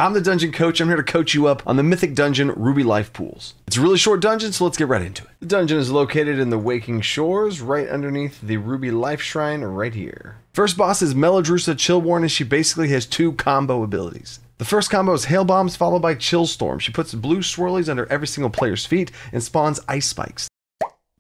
I'm the Dungeon Coach. I'm here to coach you up on the Mythic Dungeon Ruby Life Pools. It's a really short dungeon, so let's get right into it. The dungeon is located in the Waking Shores, right underneath the Ruby Life Shrine right here. First boss is Melidrussa Chillworn, and she basically has 2 combo abilities. The first combo is Hail Bombs followed by Chill Storm. She puts blue swirlies under every single player's feet and spawns ice spikes.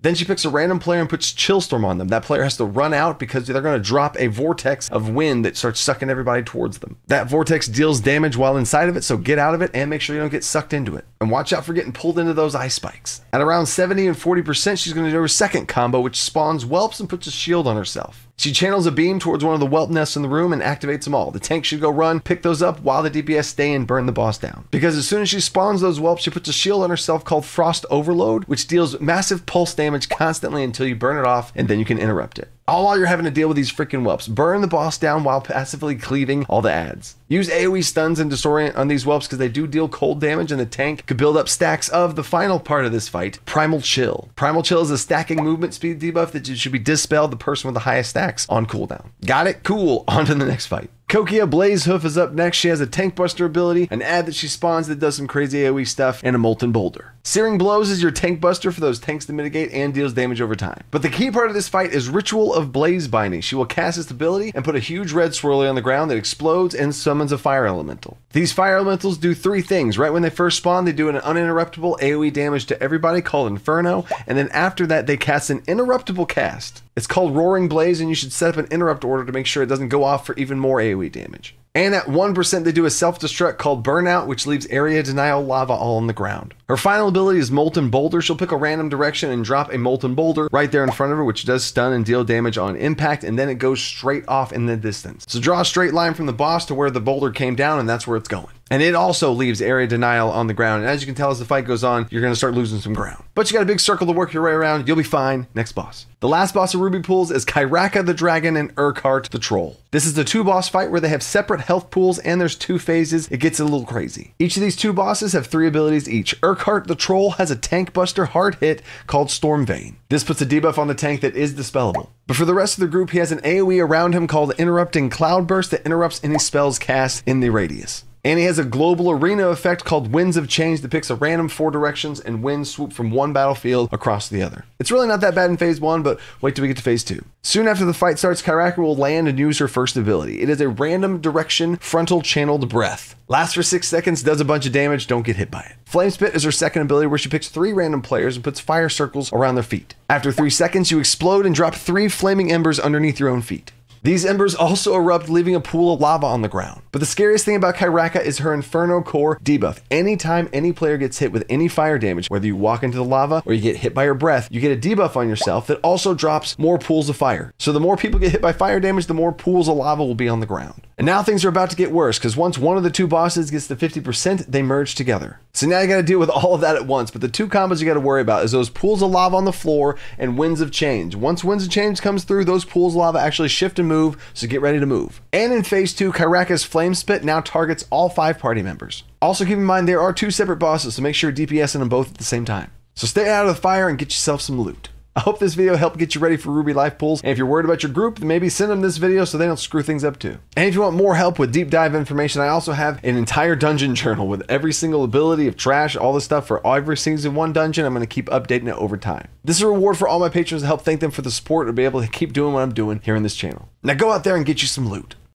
Then she picks a random player and puts Chill Storm on them. That player has to run out because they're going to drop a vortex of wind that starts sucking everybody towards them. That vortex deals damage while inside of it, so get out of it and make sure you don't get sucked into it. And watch out for getting pulled into those ice spikes. At around 70 and 40%, she's going to do her second combo, which spawns whelps and puts a shield on herself. She channels a beam towards one of the whelp nests in the room and activates them all. The tank should go run, pick those up while the DPS stay and burn the boss down. Because as soon as she spawns those whelps, she puts a shield on herself called Frost Overload, which deals massive pulse damage constantly until you burn it off, and then you can interrupt it. All while you're having to deal with these freaking whelps. Burn the boss down while passively cleaving all the adds. Use AoE stuns and disorient on these whelps because they do deal cold damage, and the tank could build up stacks of the final part of this fight, Primal Chill. Primal Chill is a stacking movement speed debuff that should be dispelled the person with the highest stacks on cooldown. Got it? Cool. On to the next fight. Kokia Blazehoof is up next. She has a tank buster ability, an ad that she spawns that does some crazy AoE stuff, and a molten boulder. Searing Blows is your tank buster for those tanks to mitigate and deals damage over time. But the key part of this fight is Ritual of Blaze Binding. She will cast this ability and put a huge red swirly on the ground that explodes and summons a fire elemental. These fire elementals do 3 things. Right when they first spawn, they do an uninterruptible AoE damage to everybody called Inferno, and then after that they cast an interruptible cast. It's called Roaring Blaze, and you should set up an interrupt order to make sure it doesn't go off for even more AoE damage. And at 1%, they do a self-destruct called Burnout, which leaves area denial lava all on the ground. Her final ability is Molten Boulder. She'll pick a random direction and drop a Molten Boulder right there in front of her, which does stun and deal damage on impact, and then it goes straight off in the distance. So draw a straight line from the boss to where the boulder came down, and that's where it's going. And it also leaves area denial on the ground. And as you can tell, as the fight goes on, you're going to start losing some ground. But you got a big circle to work your way around. You'll be fine. Next boss. The last boss of Ruby Pools is Kyraka the Dragon and Earkhart the Troll. This is the 2-boss fight where they have separate health pools and there's 2 phases. It gets a little crazy. Each of these 2 bosses have 3 abilities each. Earkhart the Troll has a tank buster hard hit called Storm Vein. This puts a debuff on the tank that is dispellable. But for the rest of the group, he has an AoE around him called Interrupting Cloudburst that interrupts any spells cast in the radius. And he has a global arena effect called Winds of Change that picks a random 4 directions and winds swoop from one battlefield across the other. It's really not that bad in phase 1, but wait till we get to phase 2. Soon after the fight starts, Kyraka will land and use her first ability. It is a random direction frontal channeled breath. Lasts for 6 seconds, does a bunch of damage, don't get hit by it. Flame Spit is her second ability where she picks 3 random players and puts fire circles around their feet. After 3 seconds, you explode and drop 3 flaming embers underneath your own feet. These embers also erupt, leaving a pool of lava on the ground. But the scariest thing about Kyraka is her Inferno Core debuff. Anytime any player gets hit with any fire damage, whether you walk into the lava or you get hit by her breath, you get a debuff on yourself that also drops more pools of fire. So the more people get hit by fire damage, the more pools of lava will be on the ground. And now things are about to get worse, because once one of the 2 bosses gets to 50%, they merge together. So now you got to deal with all of that at once, but the 2 combos you got to worry about is those pools of lava on the floor and Winds of Change. Once Winds of Change comes through, those pools of lava actually shift and move, so get ready to move. And in phase 2, Kyraka's Flame Spit now targets all 5 party members. Also keep in mind there are 2 separate bosses, so make sure you're DPSing them both at the same time. So stay out of the fire and get yourself some loot. I hope this video helped get you ready for Ruby Life Pools, and if you're worried about your group, then maybe send them this video so they don't screw things up too. And if you want more help with deep dive information, I also have an entire dungeon journal with every single ability of trash, all this stuff for every season 1 dungeon. I'm going to keep updating it over time. This is a reward for all my patrons to help thank them for the support and be able to keep doing what I'm doing here on this channel. Now go out there and get you some loot.